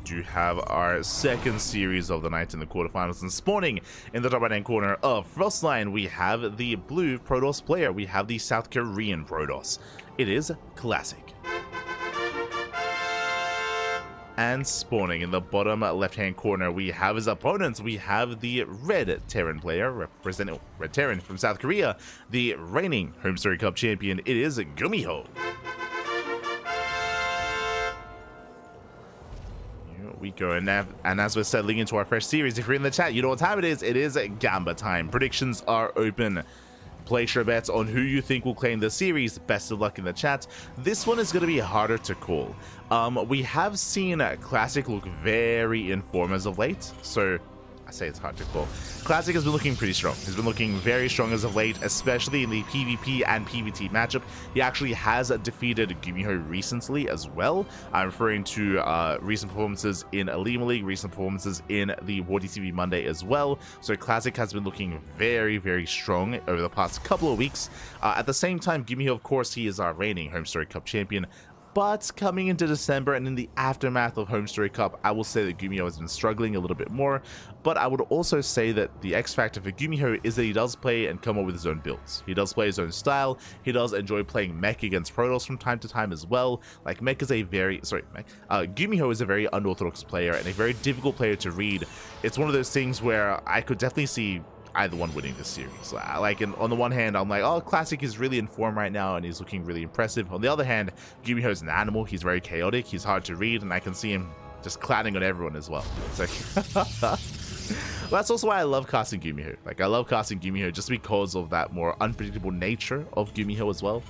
do have our second series of the night in the quarterfinals, and spawning in the top right hand corner of Frostline, we have the blue Protoss player. We have the South Korean Protoss. It is Classic. And spawning in the bottom left-hand corner, we have his opponents. We have the Red Terran player, representing Red Terran from South Korea, the reigning Home Story Cup champion. It is GuMiho. Here we go, and as we're settling into our fresh series, if you're in the chat, you know what time it is. It is Gamba time. Predictions are open. Place your bets on who you think will claim the series. Best of luck in the chat. This one is going to be harder to call. We have seen Classic look very in form as of late, so I say it's hard to call. Classic has been looking pretty strong. He's been looking very strong as of late, especially in the PvP and PvT matchup. He actually has defeated GuMiho recently as well. I'm referring to recent performances in Lima League, recent performances in the War TV Monday as well. So Classic has been looking very, very strong over the past couple of weeks. At the same time, GuMiho, of course, he is our reigning Home Story Cup champion. But coming into December and in the aftermath of Home Story Cup, I will say that GuMiho has been struggling a little bit more. But I would also say that the X factor for GuMiho is that he does play and come up with his own builds. He does play his own style. He does enjoy playing mech against Protoss from time to time as well. Like GuMiho is a very unorthodox player and a very difficult player to read. It's one of those things where I could definitely see either one winning this series. Like, on the one hand, I'm like, oh, Classic is really in form right now and he's looking really impressive. On the other hand, GuMiho is an animal. He's very chaotic. He's hard to read, and I can see him just clowning on everyone as well. So that's also why I love casting GuMiho. Like, I love casting GuMiho just because of that more unpredictable nature of GuMiho as well.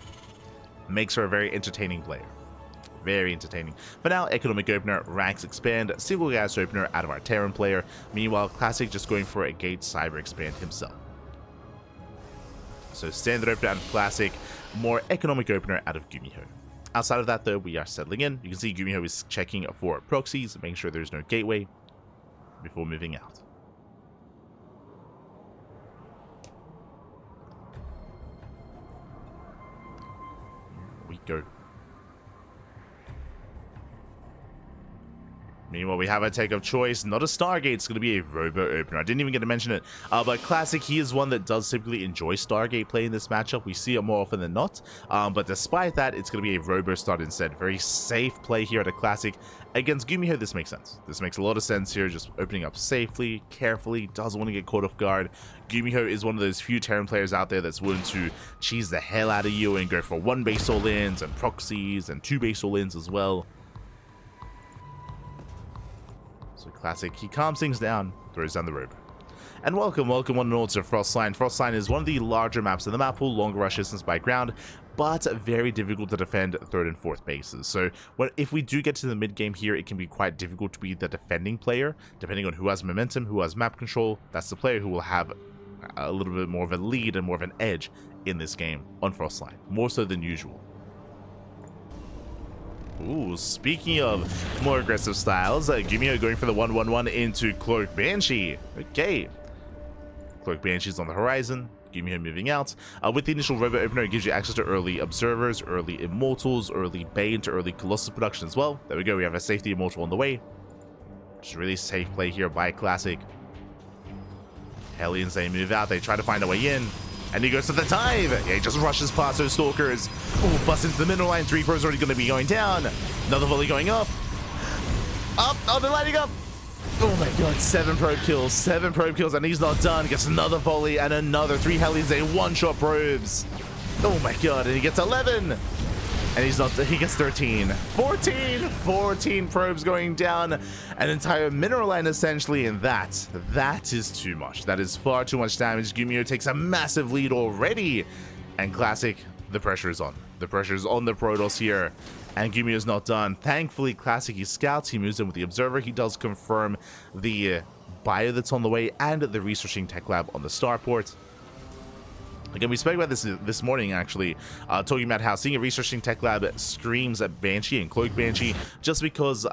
Makes her a very entertaining player. Very entertaining. For now, economic opener, ranks expand, single gas opener out of our Terran player. Meanwhile, Classic just going for a gate Saber expand himself. So standard opener out of Classic, more economic opener out of GuMiho. Outside of that though, we are settling in. You can see GuMiho is checking for proxies, making sure there's no gateway before moving out. Here we go. Meanwhile, we have a take of choice. Not a Stargate. It's going to be a Robo opener. I didn't even get to mention it. But Classic, he is one that does typically enjoy Stargate play in this matchup. We see it more often than not. But despite that, it's going to be a Robo start instead. Very safe play here at a Classic. Against GuMiho, this makes sense. This makes a lot of sense here. Just opening up safely, carefully. Doesn't want to get caught off guard. GuMiho is one of those few Terran players out there that's willing to cheese the hell out of you and go for 1 base all-ins and proxies and 2 base all-ins as well. So Classic, he calms things down, throws down the rope. And welcome one and all to Frostline. Frostline is one of the larger maps in the map pool, longer rush distance by ground, but very difficult to defend 3rd and 4th bases. So if we do get to the mid game here, it can be quite difficult to be the defending player, depending on who has momentum, who has map control. That's the player who will have a little bit more of a lead and more of an edge in this game on Frostline, more so than usual. Ooh, speaking of more aggressive styles, GuMiho going for the 1-1-1 into Cloak Banshee. Okay. Cloak Banshee's on the horizon. GuMiho moving out. With the initial Robo opener, it gives you access to early Observers, early Immortals, early Bane to early Colossus production as well. There we go, we have a safety Immortal on the way. Just really safe play here by Classic. Hellions, they move out, they try to find a way in. And he goes to the dive. Yeah, he just rushes past those Stalkers. Oh, busts into the middle line. 3 pros already going to be going down. Another volley going up. Oh, they're lighting up. Oh my god, 7 probe kills. 7 probe kills, and he's not done. Gets another volley and another 3 Hellions. They one-shot probes. Oh my god, and he gets 11. And he's not, he gets 13. 14 probes going down. An entire mineral line essentially, and that is too much. That is far too much damage. GuMiho takes a massive lead already. And Classic, the pressure is on. The pressure is on the Protoss here. And GuMiho is not done. Thankfully, Classic, he scouts, he moves in with the Observer. He does confirm the bio that's on the way and the researching tech lab on the starport. Again, we spoke about this morning, actually, talking about how seeing a researching tech lab screams at Banshee and Cloak Banshee, just because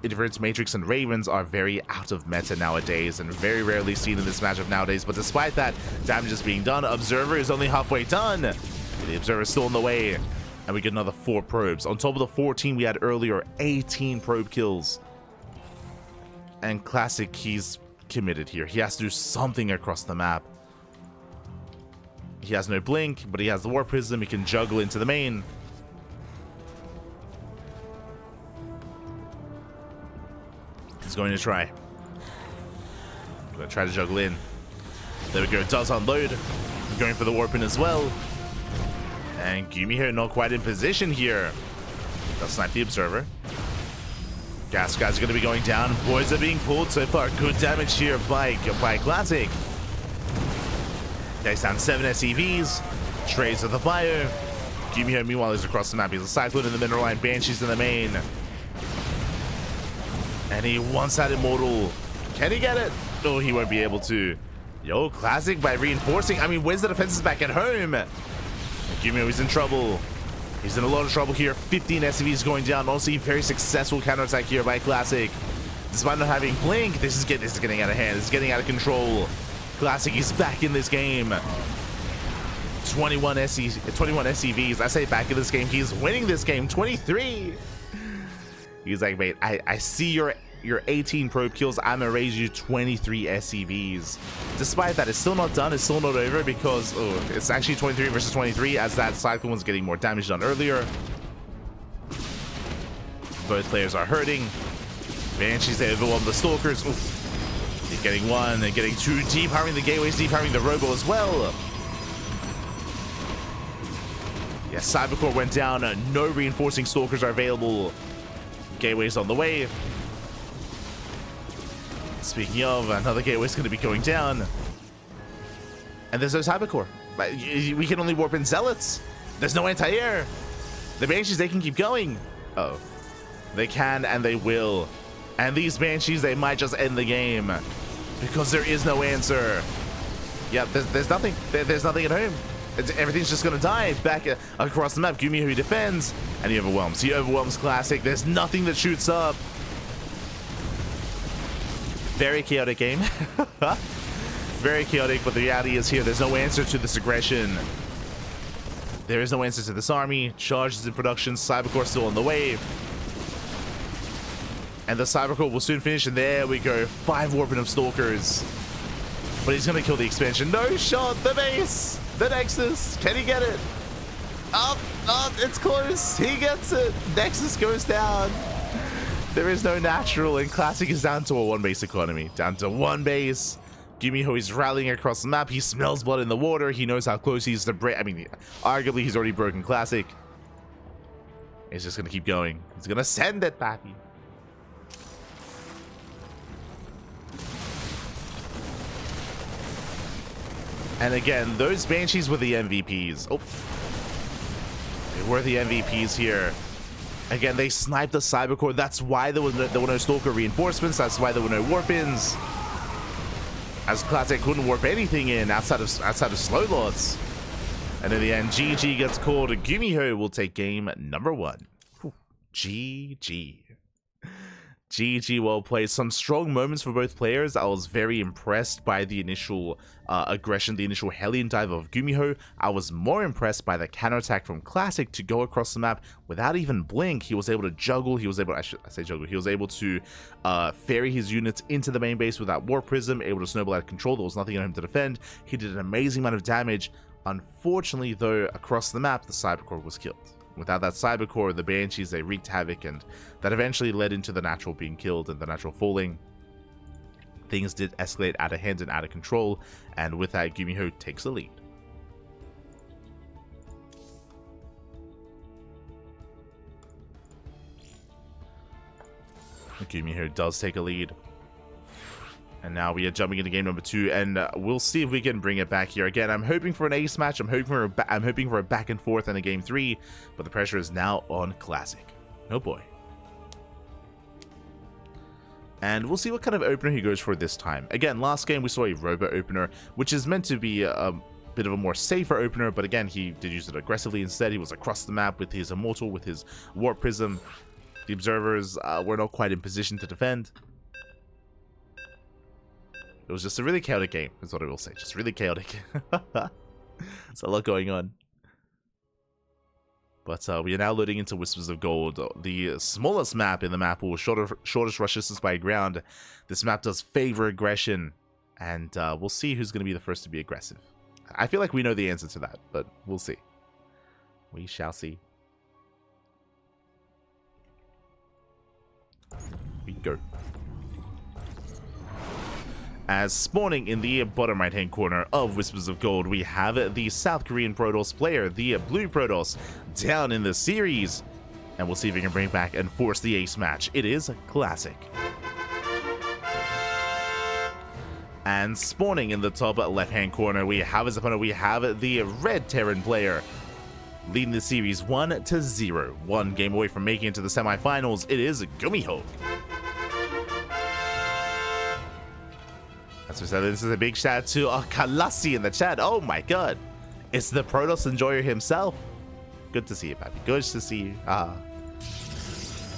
Interference Matrix and Ravens are very out of meta nowadays and very rarely seen in this matchup nowadays. But despite that, damage is being done. Observer is only halfway done. The Observer is still in the way, and we get another 4 probes. On top of the 14 we had earlier, 18 probe kills. And Classic, he's committed here. He has to do something across the map. He has no blink, but he has the Warp Prism. He can juggle into the main. He's going to try. Going to try to juggle in. There we go. Does unload. Going for the Warp in as well. And GuMiho not quite in position here. They'll snipe the Observer. Gas guys are going to be going down. Boys are being pulled so far. Good damage here by Classic. Takes down 7 SCVs. Trades with the fire. GuMiho, meanwhile, is across the map. He's a Cyclone in the middle line. Banshees in the main. And he wants that Immortal. Can he get it? No, he won't be able to. Yo, Classic by reinforcing. I mean, where's the defenses back at home? GuMiho is in trouble. He's in a lot of trouble here. 15 SCVs going down. Also, very successful counterattack here by Classic. Despite not having Blink, this is getting out of hand. This is getting out of control. Classic is back in this game. 21 SCVs. I say back in this game. He's winning this game. 23. He's like, mate, I see your 18 probe kills. I'm gonna raise you 23 SCVs. Despite that, it's still not done. It's still not over because it's actually 23 versus 23 as that Cyclone was getting more damage done earlier. Both players are hurting. Banshees, they overwhelm the Stalkers. Oof. They're getting one, they're getting two. Depowering the gateways, depowering the Robo as well. Yeah, Cybercore went down. No reinforcing Stalkers are available. Gateways on the way. Speaking of, another gateway is going to be going down. And there's no Cybercore. We can only warp in Zealots. There's no anti-air. The Banshees, they can keep going. Oh. They can and they will. And these Banshees, they might just end the game. Because there is no answer. Yeah, there's nothing. There's nothing at home. Everything's just going to die. Back across the map, GuMiho defends. And he overwhelms. He overwhelms Classic. There's nothing that shoots up. Very chaotic game. Very chaotic, but the reality is here. There's no answer to this aggression. There is no answer to this army. Charges in production. Cybercore still on the way. And the Cybercore will soon finish. And there we go. 5 warping of Stalkers. But he's going to kill the expansion. No shot. The base. The Nexus. Can he get it? Up. Up. It's close. He gets it. Nexus goes down. There is no natural, and Classic is down to a 1 base economy. Down to 1 base. GuMiho is rallying across the map. He smells blood in the water. He knows how close he is to break. I mean, arguably, he's already broken Classic. He's just going to keep going. He's going to send it, Pappy. And again, those Banshees were the MVPs. Oh. They were the MVPs here. Again, they sniped the Cybercore. That's why there were no Stalker reinforcements. That's why there were no warp-ins. As Classic couldn't warp anything in outside of slow lots. And in the end, GG gets called. GuMiho will take game number 1. GG. GG, well played. Some strong moments for both players. I was very impressed by the initial aggression, the initial Hellion dive of GuMiho. I was more impressed by the counterattack from Classic to go across the map without even blink. He was able to juggle. He was able, I say juggle. He was able to ferry his units into the main base without Warp Prism, able to snowball out of control. There was nothing on him to defend. He did an amazing amount of damage. Unfortunately, though, across the map, the Cybercore was killed. Without that Cybercore, the Banshees, they wreaked havoc, and that eventually led into the natural being killed and the natural falling. Things did escalate out of hand and out of control, and with that, GuMiho takes the lead. GuMiho does take a lead. And now we are jumping into game number 2, and we'll see if we can bring it back here. Again, I'm hoping for an ace match. I'm hoping for a back and forth in a game 3, but the pressure is now on Classic. Oh boy. And we'll see what kind of opener he goes for this time. Again, last game we saw a Robo opener, which is meant to be a bit of a more safer opener, but again, he did use it aggressively instead. He was across the map with his Immortal, with his Warp Prism. The Observers were not quite in position to defend. It was just a really chaotic game, is what I will say. Just really chaotic. There's a lot going on. But we are now loading into Whispers of Gold, the smallest map in the map pool, shortest rush distance by ground. This map does favor aggression, and we'll see who's going to be the first to be aggressive. I feel like we know the answer to that, but we'll see. We shall see. We go. As spawning in the bottom right hand corner of Whispers of Gold, we have the South Korean Protoss player, the Blue Protoss, down in the series. And we'll see if we can bring it back and force the ace match. It is classic. And spawning in the top left hand corner, we have his opponent, we have the Red Terran player, leading the series 1-0. One game away from making it to the semifinals. It is GuMiho. As we said, this is a big shout out to Kalasi in the chat. Oh my god. It's the Protoss enjoyer himself. Good to see you, Pappy. Good to see you. I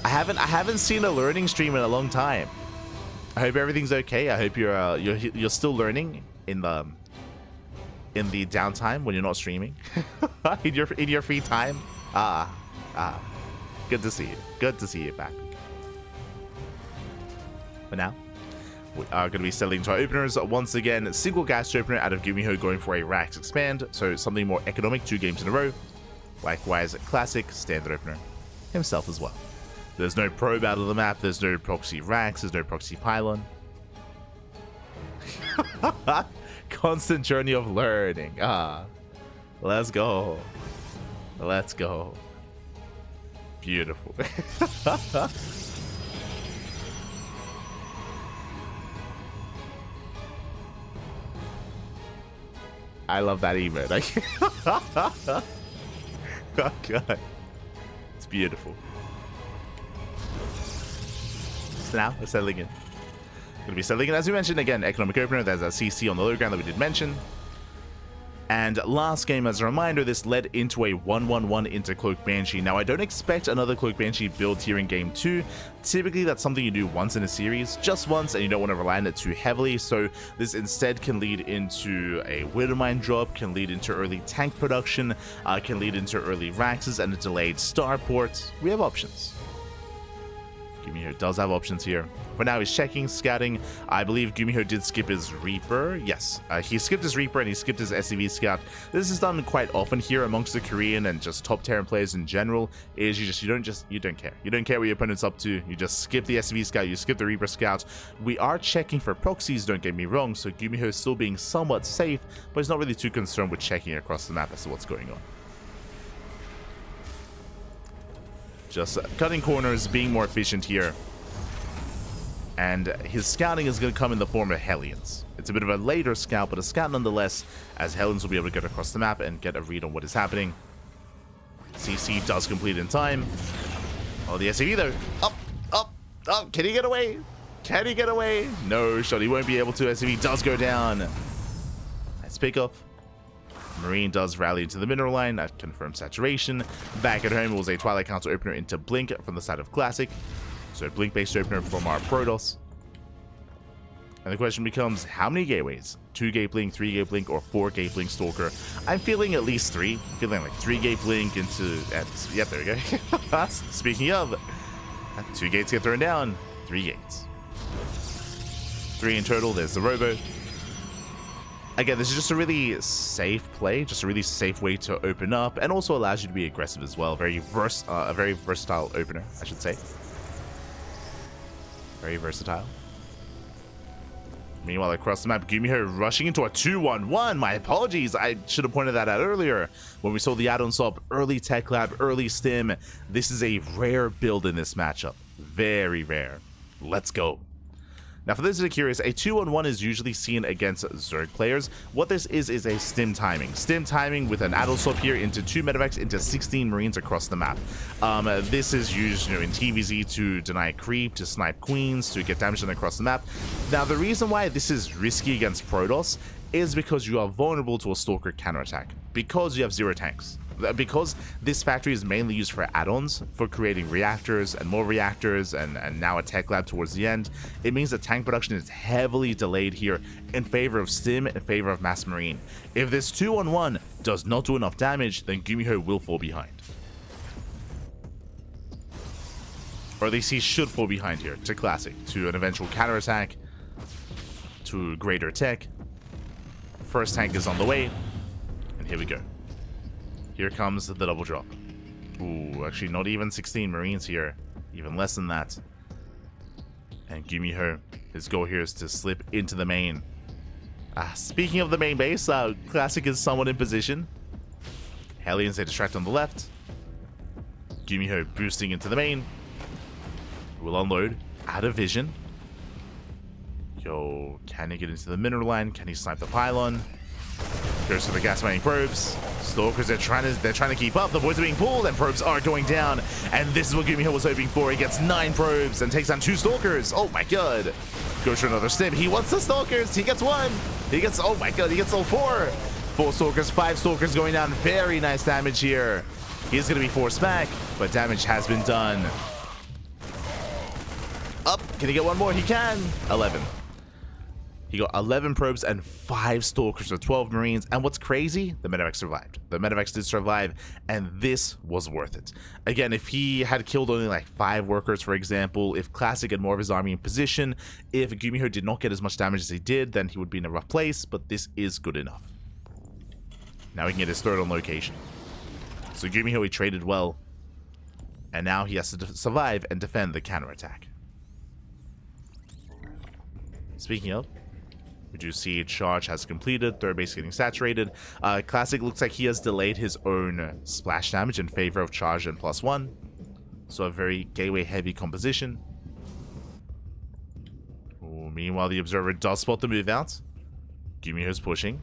haven't seen a learning stream in a long time. I hope everything's okay. I hope you're still learning in the downtime when you're not streaming. in your free time. Good to see you. Good to see you, Pappy. But now we are going to be settling to our openers. Once again, single gas opener out of GuMiho going for a Rax Expand, so something more economic, 2 games in a row. Likewise, classic standard opener himself as well. There's no probe out of the map, there's no proxy Rax, there's no proxy pylon. Constant journey of learning. Let's go. Let's go. Beautiful. I love that emote. Oh god. It's beautiful. So now we're settling in. Gonna be settling in, as we mentioned, again, economic opener. There's a CC on the low ground that we did mention. And last game, as a reminder, this led into a 1-1-1 into Cloak Banshee. Now, I don't expect another Cloak Banshee build here in Game 2. Typically, that's something you do once in a series, just once, and you don't want to rely on it too heavily. So this instead can lead into a Widowmine drop, can lead into early tank production, can lead into early Raxes and a delayed Starport. We have options. GuMiho does have options here. For now, he's checking, scouting. I believe GuMiho did skip his Reaper. Yes, he skipped his Reaper and he skipped his SCV scout. This is done quite often here amongst the Korean and just top Terran players in general. Is you don't care. You don't care what your opponent's up to. You just skip the SCV scout. You skip the Reaper scout. We are checking for proxies. Don't get me wrong. So GuMiho is still being somewhat safe, but he's not really too concerned with checking across the map as to what's going on. Just cutting corners, being more efficient here. And his scouting is going to come in the form of Hellions. It's a bit of a later scout, but a scout nonetheless, as Hellions will be able to get across the map and get a read on what is happening. CC does complete in time. Oh, the SCV though. Up. Can he get away? Can he get away? No shot. He won't be able to. SCV does go down. Nice pickoff. Marine does rally into the mineral line. That confirms saturation. Back at home, it was a Twilight Council opener into Blink from the side of Classic. So Blink-based opener from our Protoss. And the question becomes, how many gateways? 2-gate Blink, 3-gate Blink, or 4-gate Blink Stalker? I'm feeling at least 3. I'm feeling like 3-gate Blink into... Yep, there we go. Speaking of, 2 gates get thrown down. 3 gates. 3 in total. There's the Robo. Again, this is just a really safe play, just a really safe way to open up, and also allows you to be aggressive as well. A very versatile opener, I should say. Very versatile. Meanwhile, across the map, GuMiho rushing into a 2-1-1. My apologies, I should have pointed that out earlier. When we saw the add-on swap, early Tech Lab, early Stim. This is a rare build in this matchup. Very rare. Let's go. Now, for those that are curious, a 2-on-1 is usually seen against Zerg players. What this is a stim timing. Stim timing with an add-on swap here into 2 medevacs into 16 Marines across the map. This is used, in TvZ to deny creep, to snipe queens, to get damage done across the map. Now, the reason why this is risky against Protoss is because you are vulnerable to a Stalker counterattack, because you have 0 tanks. Because this factory is mainly used for add-ons, for creating reactors and more reactors, and now a tech lab towards the end, it means that tank production is heavily delayed here in favor of Stim, in favor of Mass Marine. If this 2-on-1 does not do enough damage, then GuMiho will fall behind. Or at least he should fall behind here to Classic, to an eventual counterattack, to greater tech. First tank is on the way, and here we go. Here comes the double drop. Ooh, actually not even 16 Marines here, even less than that. And GuMiho, his goal here is to slip into the main. Speaking of the main base, Classic is somewhat in position. Hellions, they distract on the left. GuMiho boosting into the main. Will unload, out of vision. Yo, can he get into the mineral line? Can he snipe the pylon? Goes for the gas mining probes. Stalkers, they're trying to keep up. The boys are being pulled and probes are going down. And this is what GuMiho was hoping for. He gets 9 probes and takes down 2 stalkers. Oh my god. Goes for another stim. He wants the stalkers. He gets 1. He gets, oh my god, he gets all 4. 4 stalkers, 5 stalkers going down. Very nice damage here. He's going to be forced back, but damage has been done. Up. Can he get 1 more? He can. 11. He got 11 probes and 5 stalkers with 12 Marines. And what's crazy? The medevac survived. The medevacs did survive, and this was worth it. Again, if he had killed only like 5 workers, for example, if Classic had more of his army in position, if GuMiho did not get as much damage as he did, then he would be in a rough place, but this is good enough. Now he can get his 3rd on location. So GuMiho, he traded well, and now he has to survive and defend the counterattack. Speaking of, we do see charge has completed, 3rd base getting saturated. Classic looks like he has delayed his own splash damage in favor of charge and +1. So a very gateway heavy composition. Ooh, meanwhile, the observer does spot the move out. GuMiho's pushing.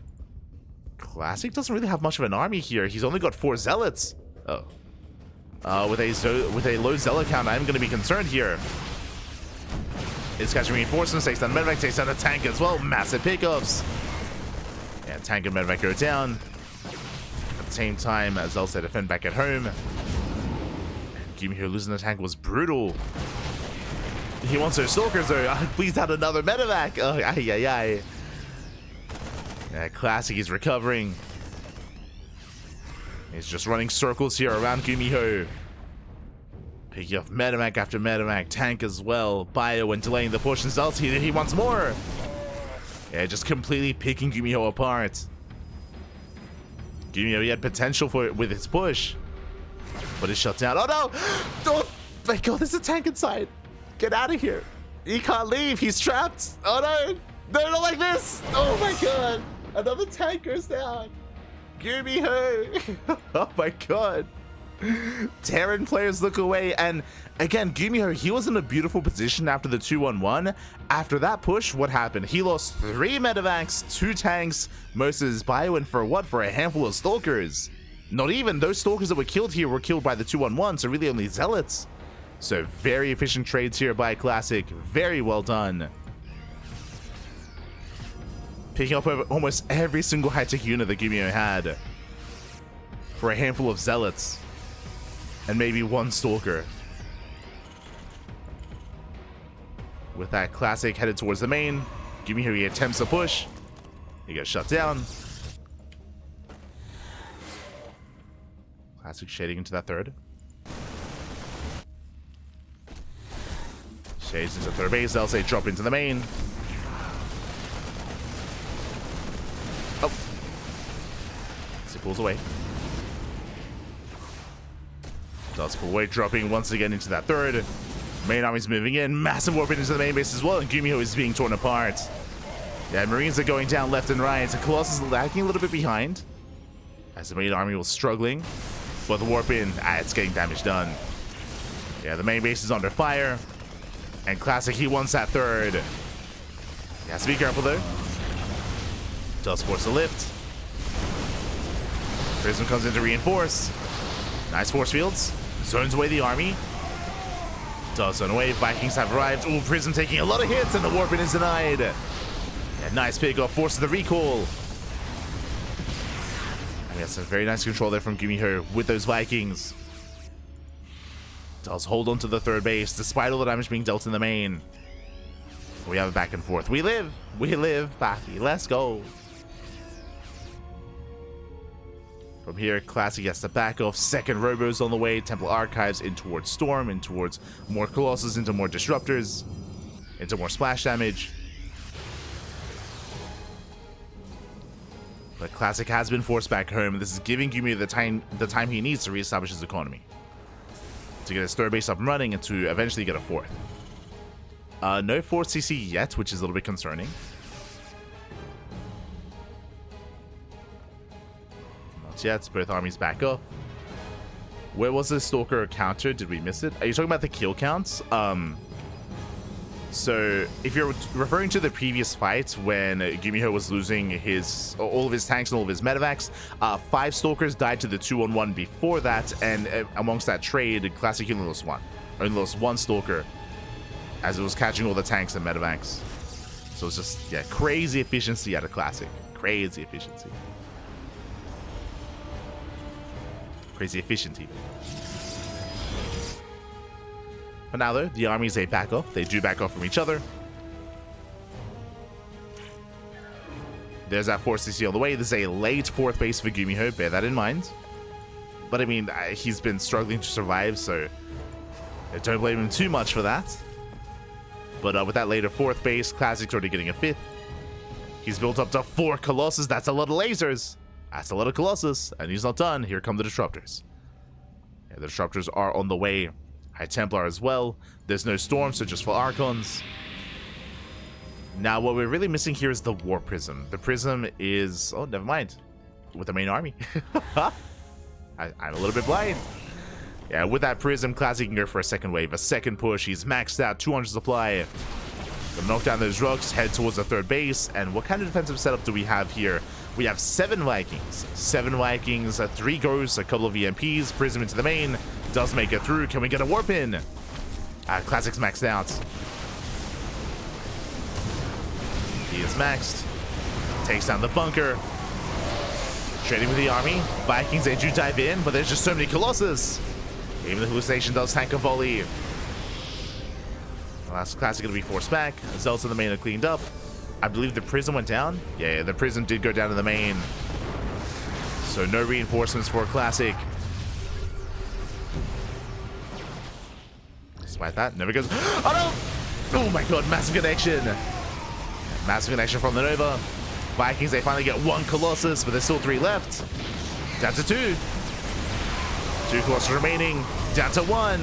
Classic doesn't really have much of an army here. He's only got 4 zealots. Oh. With a low zealot count, I'm going to be concerned here. It's catching reinforcements, takes down medevac, takes down a tank as well. Massive pickups. Yeah, tank and medevac go down. At the same time, as Zelsa defend back at home. And GuMiho losing the tank was brutal. He wants those stalkers though. Please add another medevac. Oh, ay. Yeah, Classic is recovering. He's just running circles here around GuMiho. Picking up medevac after medevac, tank as well, bio, and delaying the push. And Zelsa, he wants more. Yeah, just completely picking GuMiho apart. GuMiho, he had potential for it with his push, but it's shut down. Oh no! Oh my god, there's a tank inside. Get out of here. He can't leave. He's trapped. Oh no! No, not like this. Oh my god. Another tank goes down. GuMiho. Oh my god. Terran players look away, and again, GuMiho, he was in a beautiful position after the 2-1-1. After that push, what happened? He lost 3 medevacs, 2 tanks, most of his bio, and for what? For a handful of stalkers. Not even those stalkers that were killed here were killed by the 2-1-1, so really only zealots. So very efficient trades here by Classic. Very well done. Picking up almost every single high-tech unit that GuMiho had for a handful of zealots. And maybe 1 stalker. With that, Classic headed towards the main. GuMiho, he attempts to push. He gets shut down. Classic shading into that 3rd. Shades into 3rd base. They'll say drop into the main. Oh. As he pulls away. Does pull away, dropping once again into that 3rd. Main army's moving in. Massive warp into the main base as well, and GuMiho is being torn apart. Yeah, Marines are going down left and right. Colossus is lagging a little bit behind, as the main army was struggling. But the warp in, it's getting damage done. Yeah, the main base is under fire. And Classic, he wants that 3rd. He has to be careful though. Does force a lift. Prism comes in to reinforce. Nice force fields. Zones away the army. Does zone away. Vikings have arrived. Ooh, Prism taking a lot of hits, and the warping is denied. Yeah, nice pickoff. Forces the recall. And we have some very nice control there from GuMiho with those Vikings. Does hold on to the 3rd base, despite all the damage being dealt in the main. We have a back and forth. We live, Pathy. Let's go. From here, Classic has to back off. Second Robo's on the way. Temple Archives in towards Storm, in towards more Colossus, into more Disruptors, into more splash damage. But Classic has been forced back home. This is giving GuMiho the time he needs to reestablish his economy, to get his third base up and running, and to eventually get a fourth. No fourth CC yet, which is a little bit concerning. Not yet. Both armies back up. Where was the Stalker counter? Did we miss it? Are you talking about the kill counts? So if you're referring to the previous fight when GuMiho was losing all of his tanks and all of his medevacs, 5 Stalkers died to the 2-on-1 before that, and amongst that trade, Classic only lost one. Only lost 1 Stalker as it was catching all the tanks and medevacs. So it's just, yeah, crazy efficiency at a Classic. Crazy efficiency. Crazy efficiency. But now, though, the armies, they back off. They do back off from each other. There's that 4th CC on the way. This is a late 4th base for GuMiho. Bear that in mind. But, I mean, he's been struggling to survive, so I don't blame him too much for that. But with that later 4th base, Classic's already getting a 5th. He's built up to 4 Colossus. That's a lot of lasers. That's a lot of Colossus. And he's not done. Here come the Disruptors. Yeah, the Disruptors are on the way. High Templar as well. There's no Storm, so just for Archons. Now, what we're really missing here is the War Prism. The Prism is... Oh, never mind. With the main army. I'm a little bit blind. Yeah, with that Prism, Classic can go for a second wave. A second push. He's maxed out. 200 supply. Gonna knock down those rocks. Head towards the 3rd base. And what kind of defensive setup do we have here? We have 7 Vikings. 7 Vikings. 3 Ghosts. A couple of EMPs. Prism into the main. Does make it through. Can we get a warp in? Classic's maxed out. He is maxed. Takes down the bunker. Trading with the army. Vikings, they do dive in, but there's just so many Colossus. Even the hallucination does tank a volley. The last Classic going to be forced back. Zealots in the main are cleaned up. I believe the Prism went down. Yeah, the Prism did go down in the main. So no reinforcements for Classic. Despite that, never goes. Oh no! Oh my god, massive connection. Massive connection from the Nova. Vikings, they finally get 1 Colossus, but there's still 3 left. Down to 2. 2 Colossus remaining. Down to 1.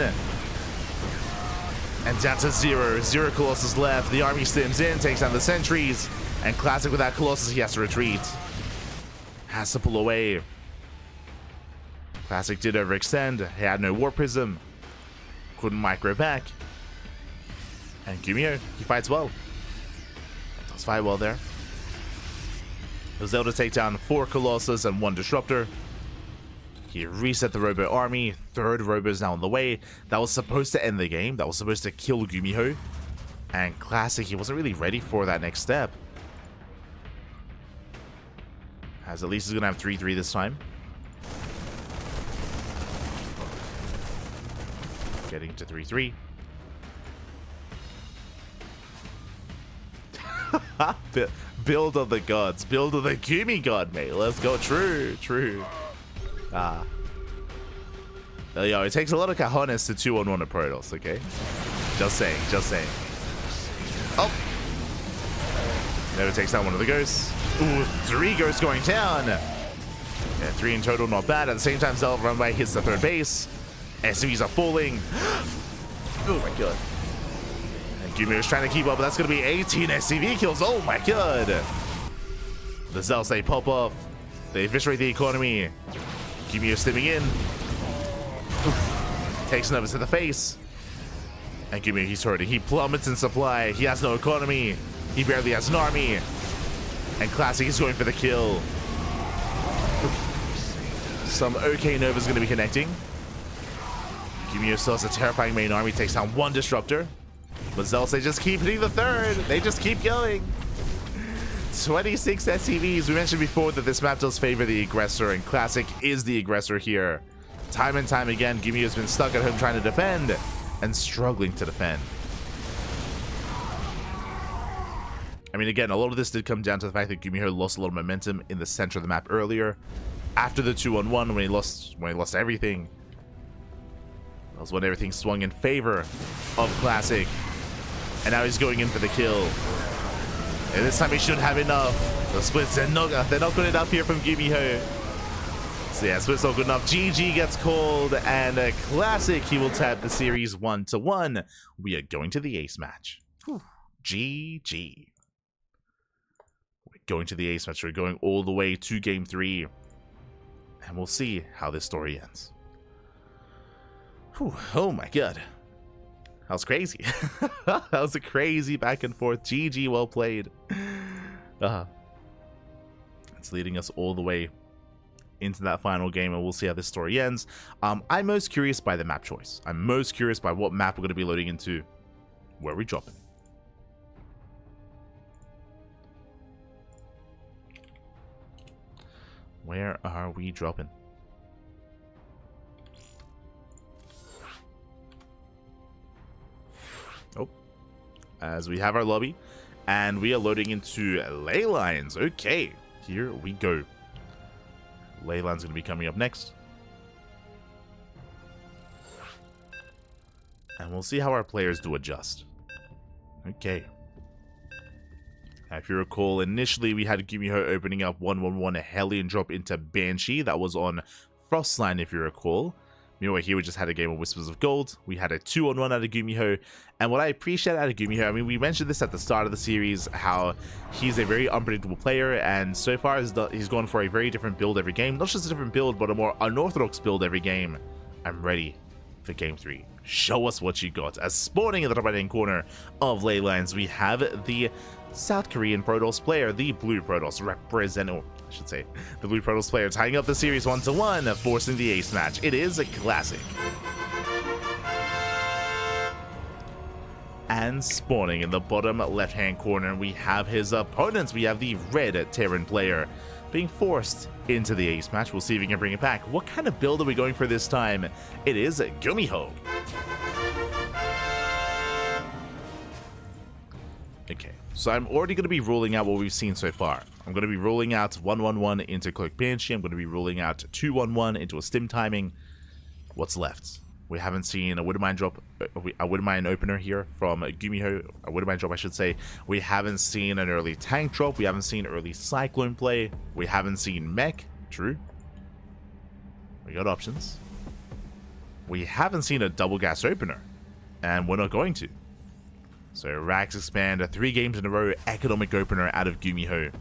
And down to 0. 0 Colossus left. The army stims in, takes down the sentries. And Classic with that Colossus, he has to retreat. Has to pull away. Classic did overextend. He had no War Prism. Couldn't micro back. And GuMiho, he fights well. Does fight well there. He was able to take down 4 Colossus and 1 Disruptor. He reset the Robo army. 3rd Robo is now on the way. That was supposed to end the game. That was supposed to kill GuMiho. And Classic, he wasn't really ready for that next step. As at least he's going to have 3-3 this time. Getting to 3-3. Build of the gods. Build of the Gumi god, mate. Let's go. True. Yo, it takes a lot of cojones to 2-on-1 a Protoss, okay? Just saying. Oh! Never takes down one of the ghosts. Ooh, 3 ghosts going down. Yeah, 3 in total, not bad. At the same time, Zelda Runway hits the 3rd base. SCVs are falling. Oh my god. And GuMiho is trying to keep up, but that's going to be 18 SCV kills. Oh my god. The Zealots, they pop off. They eviscerate the economy. GuMiho stimming in. Oof. Takes Nova to the face. And GuMiho, he's hurting. He plummets in supply. He has no economy. He barely has an army. And Classic is going for the kill. Oof. Some OK Nova's going to be connecting. GuMiho still has a terrifying main army, takes down 1 Disruptor. But Zealots, they just keep hitting the 3rd. They just keep going. 26 SCVs. We mentioned before that this map does favor the aggressor, and Classic is the aggressor here. Time and time again, GuMiho has been stuck at home trying to defend and struggling to defend. I mean, again, a lot of this did come down to the fact that GuMiho lost a lot of momentum in the center of the map earlier. after the 2-on-1 when he lost everything. That was when everything swung in favor of Classic. And now he's going in for the kill. And this time he should have enough. The splits, they're not good enough here from GuMiho. So yeah, splits not good enough. GG gets called, and a Classic, he will tap the series 1-1. We are going to the ace match. Whew. GG. We're going to the ace match. We're going all the way to game 3. And we'll see how this story ends. Whew. Oh my god. That was crazy. That was a crazy back and forth. GG, well played. It's leading us all the way into that final game, and we'll see how this story ends. I'm most curious by the map choice. I'm most curious by what map we're going to be loading into. Where are we dropping? Where are we dropping? Oh, as we have our lobby, and we are loading into ley lines. Okay, here we go. Ley line's going to be coming up next. And we'll see how our players do adjust. Okay. If you recall, initially we had GuMiho opening up 1-1-1 a Hellion drop into Banshee. That was on Frostline, if you recall. Meanwhile, here we just had a game of Whispers of Gold. We had a 2-on-1 out of GuMiho. And what I appreciate out of GuMiho, I mean, we mentioned this at the start of the series, how he's a very unpredictable player. And so far, he's gone for a very different build every game. Not just a different build, but a more unorthodox build every game. I'm ready for game 3. Show us what you got. As spawning in the top right-hand corner of ley lines, we have the South Korean Protoss player, the Blue Protoss representative. I should say, the Blue Protoss player tying up the series 1-1, forcing the ace match. It is a Classic. And spawning in the bottom left-hand corner, we have his opponents. We have the Red Terran player being forced into the ace match. We'll see if he can bring it back. What kind of build are we going for this time? It is GuMiho. Okay, so I'm already going to be ruling out what we've seen so far. I'm going to be ruling out 1-1-1 into Cloak Banshee. I'm going to be ruling out 2-1-1 into a stim timing. What's left? We haven't seen a Wouldn't Mind drop, a Wouldn't Mind opener here from GuMiho. A Wouldn't Mind drop, I should say. We haven't seen an early tank drop. We haven't seen early Cyclone play. We haven't seen mech. True. We got options. We haven't seen a double gas opener, and we're not going to. So Rax Expand, 3 games in a row, economic opener out of GuMiho.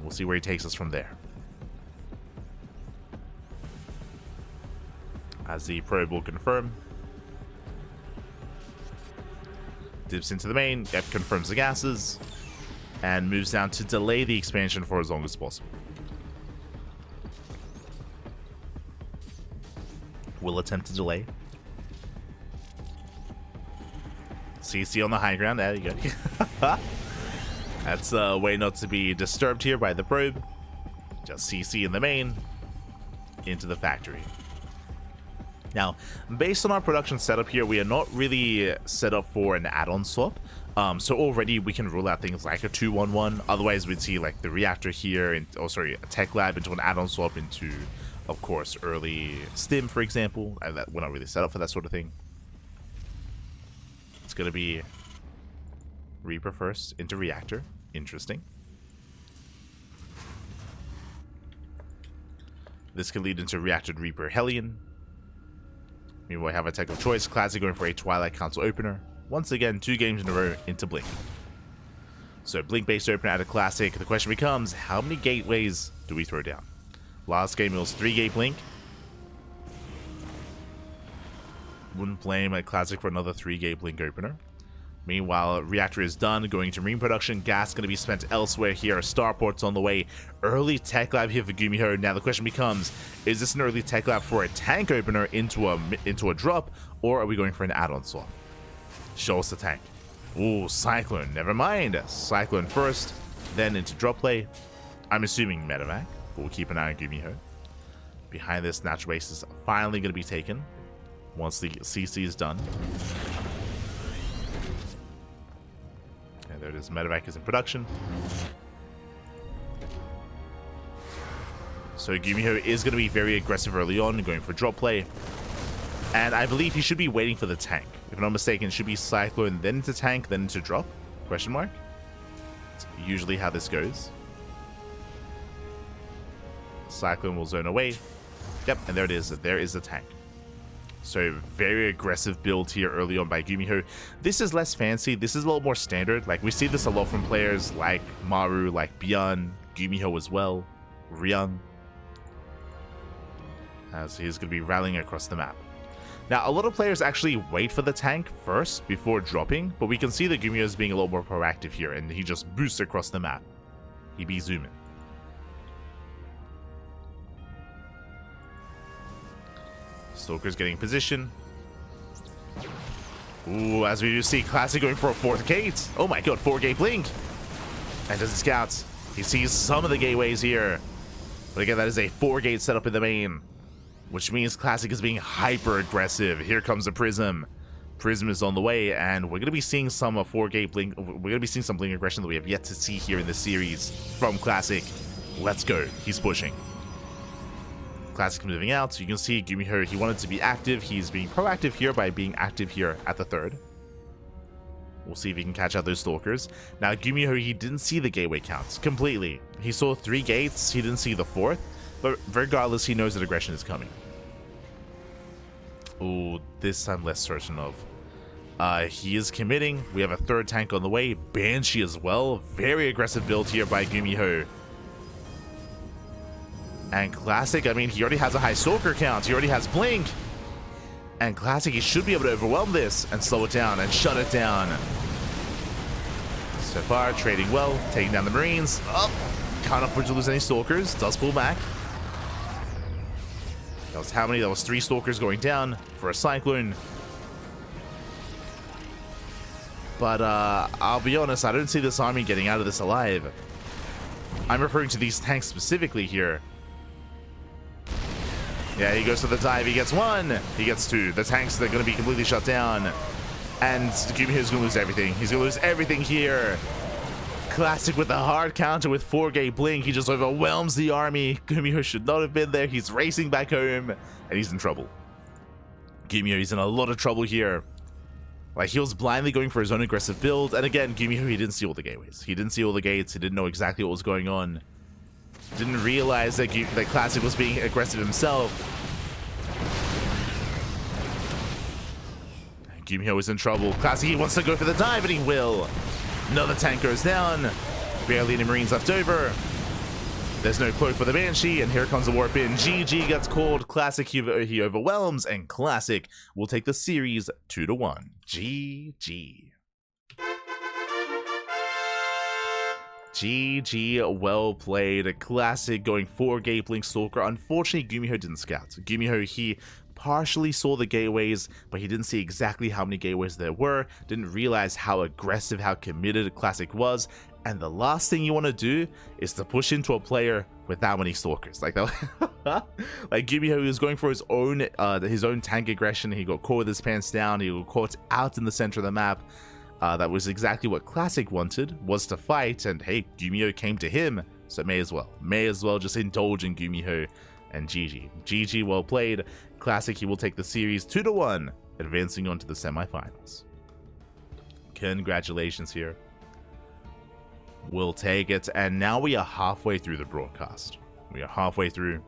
We'll see where he takes us from there. As the probe will confirm. Dips into the main, confirms the gases, and moves down to delay the expansion for as long as possible. Will attempt to delay. CC on the high ground. There you go. That's a way not to be disturbed here by the probe. Just CC in the main into the factory. Now, based on our production setup here, we are not really set up for an add-on swap. So already we can rule out things like a 2-1-1. Otherwise, we'd see like the reactor here, and a tech lab into an add-on swap into, of course, early stim, for example. We're not really set up for that sort of thing. It's going to be Reaper first into reactor. Interesting. This could lead into reactor Reaper Hellion. Meanwhile, we have a tech of choice. Classic going for a Twilight Council opener. Once again, 2 games in a row into Blink. So Blink-based opener out of Classic. The question becomes, how many gateways do we throw down? Last game it was 3-gate Blink. Wouldn't blame a Classic for another 3-gate Blink opener. Meanwhile, reactor is done, going to marine production. Gas going to be spent elsewhere here. Starport's on the way. Early tech lab here for GuMiho. Now the question becomes, is this an early tech lab for a tank opener into a drop, or are we going for an add-on swap? Show us the tank. Ooh, Cyclone. Never mind. Cyclone first, then into drop play. I'm assuming medevac, but we'll keep an eye on GuMiho. Behind this, natural base is finally going to be taken once the CC is done. There it is. Medevac is in production. So GuMiho is going to be very aggressive early on, going for drop play. And I believe he should be waiting for the tank. If I'm not mistaken, it should be Cyclone, then into tank, then into drop? Question mark? That's usually how this goes. Cyclone will zone away. Yep, and there it is. There is the tank. So very aggressive build here early on by GuMiho. This is less fancy. This is a little more standard. Like, we see this a lot from players like Maru, like Bjorn, GuMiho as well, Ryung. As he's going to be rallying across the map. Now, a lot of players actually wait for the tank first before dropping, but we can see that GuMiho is being a little more proactive here, and he just boosts across the map. He be zooming. Stalker's getting position. Ooh, as we do see Classic going for a 4th gate. Oh my god, 4-gate blink. And does he scout? He sees some of the gateways here. But again, that is a 4-gate setup in the main. Which means Classic is being hyper aggressive. Here comes a Prism. Prism is on the way, and we're going to be seeing some 4-gate blink. We're going to be seeing some blink aggression that we have yet to see here in this series from Classic. Let's go. He's pushing. Classic moving out. So you can see GuMiho, he wanted to be active. He's being proactive here by being active here at the 3rd. We'll see if he can catch out those Stalkers. Now, GuMiho, he didn't see the gateway counts completely. He saw 3 gates. He didn't see the 4th. But regardless, he knows that aggression is coming. Oh, this I'm less certain of. He is committing. We have a 3rd tank on the way. Banshee as well. Very aggressive build here by GuMiho. And Classic, I mean, he already has a high Stalker count. He already has Blink. And Classic, he should be able to overwhelm this and slow it down and shut it down. So far, trading well. Taking down the Marines. Oh, can't afford to lose any Stalkers. Does pull back. That was how many? That was 3 Stalkers going down for a Cyclone. But I'll be honest, I don't see this army getting out of this alive. I'm referring to these tanks specifically here. Yeah, he goes for the dive. He gets 1. He gets 2. The tanks, they're going to be completely shut down. And GuMiho's going to lose everything. He's going to lose everything here. Classic with a hard counter with 4-gate blink. He just overwhelms the army. GuMiho should not have been there. He's racing back home, and he's in trouble. GuMiho, he's in a lot of trouble here. Like, he was blindly going for his own aggressive build, and again, GuMiho, he didn't see all the gateways. He didn't see all the gates. He didn't know exactly what was going on. Didn't realize that Classic was being aggressive himself. GuMiho is in trouble. Classic, he wants to go for the dive, and he will. Another tank goes down. Barely any Marines left over. There's no cloak for the Banshee, and here comes the warp in. GG gets called. Classic, he overwhelms, and Classic will take the series 2-1. GG. GG, well played. Classic going 4-gate blink Stalker. Unfortunately, GuMiho didn't scout. GuMiho, he partially saw the gateways, but he didn't see exactly how many gateways there were, didn't realize how aggressive, how committed Classic was, and the last thing you want to do is to push into a player with that many Stalkers. Like that. Like GuMiho was going for his own tank aggression. He got caught with his pants down. He got caught out in the center of the map. That was exactly what Classic wanted, was to fight, and hey, GuMiho came to him, so may as well just indulge in GuMiho. And GG, well played. Classic, he will take the series 2-1, advancing on to the semifinals. Congratulations here. We'll take it, and now we are halfway through the broadcast. We are halfway through.